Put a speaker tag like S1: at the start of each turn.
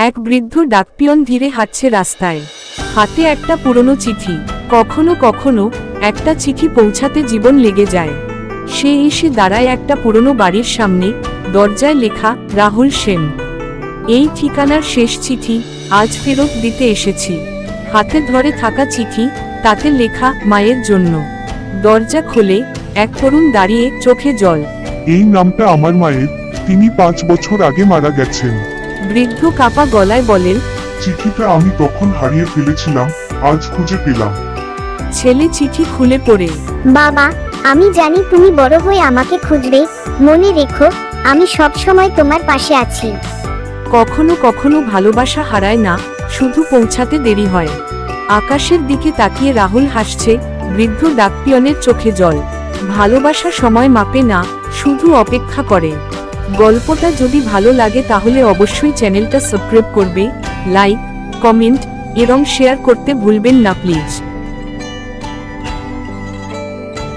S1: এক বৃদ্ধ ডাকপিয়ন ধীরে হাঁটছে রাস্তায়, হাতে একটা পুরনো চিঠি। কখনো কখনো একটা চিঠি পৌঁছাতে জীবন লেগে যায়। সে এসে দাঁড়ায় একটা পুরনো বাড়ির সামনে, দরজায় লেখা রাহুল সেন। এই ঠিকানার শেষ চিঠি, আজ ফেরত দিতে এসেছি। হাতে ধরে থাকা চিঠি, তাতে লেখা মায়ের জন্য। দরজা খোলে, এক তরুণ দাঁড়িয়ে, চোখে জল।
S2: এই নামটা আমার মায়ের, তিনি 5 বছর আগে মারা গেছেন।
S1: বৃদ্ধ কাপা গলায় বলেন,
S2: চিঠিটা আমি তখন হারিয়ে ফেলেছিলাম, আজ খুঁজে পেলাম।
S1: ছেলে চিঠি খুলে পড়ে।
S3: বাবা, আমি জানি তুমি বড় হয়ে আমাকে খুঁজবে। মনে রেখো, আমি সব সময় তোমার পাশে আছি।
S1: কখনো কখনো ভালোবাসা হারায় না, শুধু পৌঁছাতে দেরি হয়। আকাশের দিকে তাকিয়ে রাহুল হাসছে, বৃদ্ধ ডাকপিয়নের চোখে জল। ভালোবাসা সময় মাপে না, শুধু অপেক্ষা করে। গল্পটা যদি ভালো লাগে তাহলে অবশ্যই চ্যানেলটা সাবস্ক্রাইব করবে, লাইক, কমেন্ট এবং শেয়ার করতে ভুলবেন না প্লিজ।